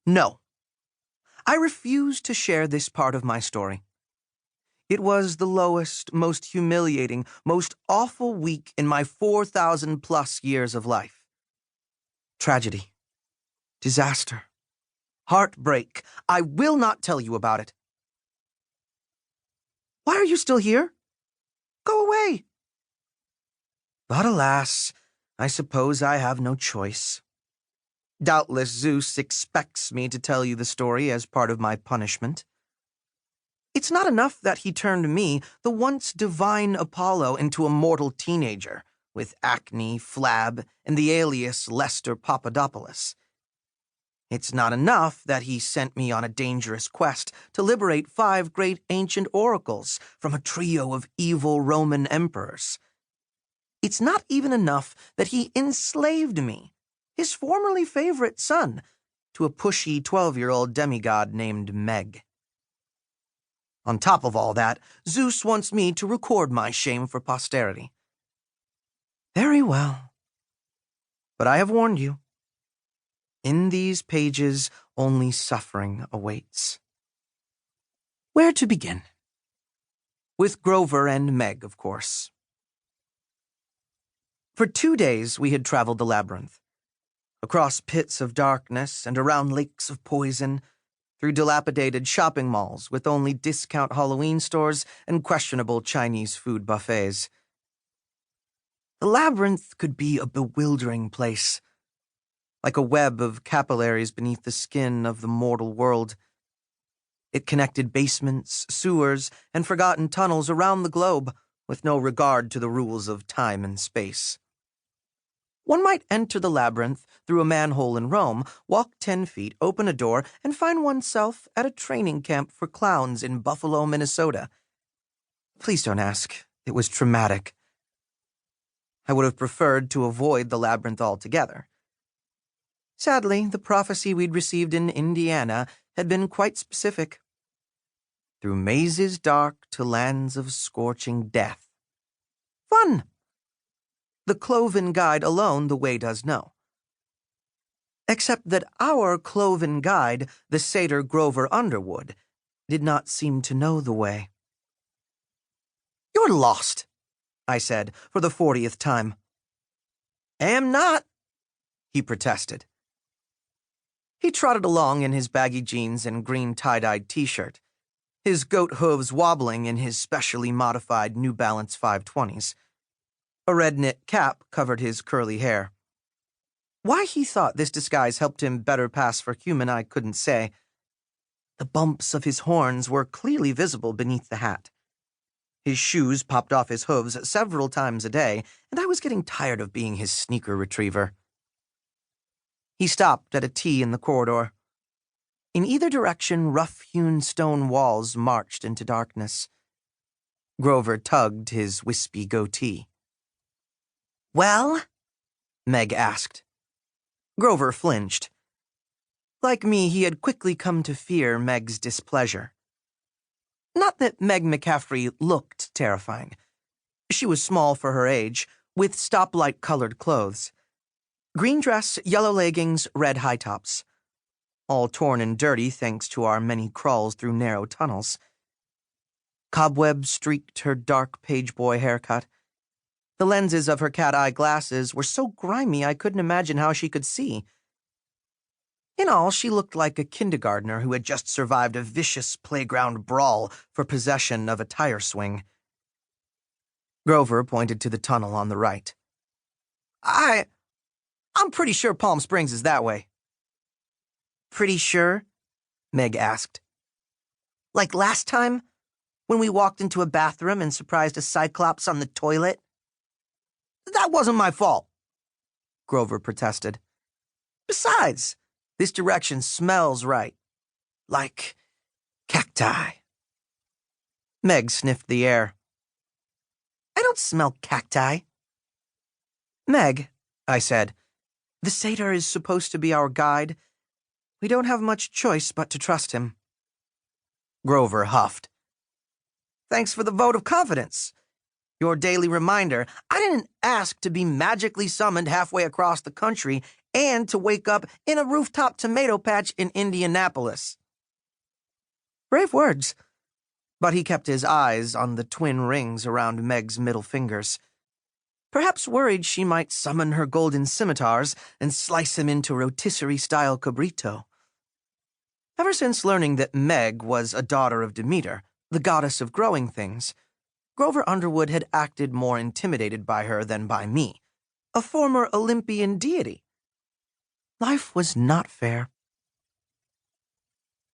No. I refuse to share this part of my story. It was the lowest, most humiliating, most awful week in my 4,000+ years of life. Tragedy. Disaster. Heartbreak. I will not tell you about it. Why are you still here? Go away. But alas, I suppose I have no choice. Doubtless Zeus expects me to tell you the story as part of my punishment. It's not enough that he turned me, the once divine Apollo, into a mortal teenager, with acne, flab, and the alias Lester Papadopoulos. It's not enough that he sent me on a dangerous quest to liberate 5 great ancient oracles from a trio of evil Roman emperors. It's not even enough that he enslaved me, his formerly favorite son, to a pushy 12-year-old demigod named Meg. On top of all that, Zeus wants me to record my shame for posterity. Very well. But I have warned you. In these pages, only suffering awaits. Where to begin? With Grover and Meg, of course. For 2 days we had traveled the Labyrinth, across pits of darkness and around lakes of poison, through dilapidated shopping malls with only discount Halloween stores and questionable Chinese food buffets. The Labyrinth could be a bewildering place, like a web of capillaries beneath the skin of the mortal world. It connected basements, sewers, and forgotten tunnels around the globe, with no regard to the rules of time and space. One might enter the labyrinth through a manhole in Rome, walk 10 feet, open a door, and find oneself at a training camp for clowns in Buffalo, Minnesota. Please don't ask. It was traumatic. I would have preferred to avoid the labyrinth altogether. Sadly, the prophecy we'd received in Indiana had been quite specific. Through mazes dark to lands of scorching death. Fun! The cloven guide alone the way does know. Except that our cloven guide, the satyr Grover Underwood, did not seem to know the way. You're lost, I said for the 40th time. Am not, he protested. He trotted along in his baggy jeans and green tie-dyed t-shirt, his goat hooves wobbling in his specially modified New Balance 520s. A red knit cap covered his curly hair. Why he thought this disguise helped him better pass for human I couldn't say. The bumps of his horns were clearly visible beneath the hat. His shoes popped off his hooves several times a day, and I was getting tired of being his sneaker retriever. He stopped at a T in the corridor. In either direction, rough-hewn stone walls marched into darkness. Grover tugged his wispy goatee. Well? Meg asked. Grover flinched. Like me, he had quickly come to fear Meg's displeasure. Not that Meg McCaffrey looked terrifying. She was small for her age, with stoplight-colored clothes. Green dress, yellow leggings, red high tops. All torn and dirty thanks to our many crawls through narrow tunnels. Cobwebs streaked her dark pageboy haircut. The lenses of her cat-eye glasses were so grimy I couldn't imagine how she could see. In all, she looked like a kindergartner who had just survived a vicious playground brawl for possession of a tire swing. Grover pointed to the tunnel on the right. I'm pretty sure Palm Springs is that way. Pretty sure? Meg asked. Like last time, when we walked into a bathroom and surprised a cyclops on the toilet? That wasn't my fault, Grover protested. Besides, this direction smells right. Like cacti. Meg sniffed the air. I don't smell cacti. Meg, I said, the satyr is supposed to be our guide. We don't have much choice but to trust him. Grover huffed. Thanks for the vote of confidence. Your daily reminder, I didn't ask to be magically summoned halfway across the country and to wake up in a rooftop tomato patch in Indianapolis. Brave words, but he kept his eyes on the twin rings around Meg's middle fingers, perhaps worried she might summon her golden scimitars and slice him into rotisserie-style cabrito. Ever since learning that Meg was a daughter of Demeter, the goddess of growing things, Grover Underwood had acted more intimidated by her than by me, a former Olympian deity. Life was not fair.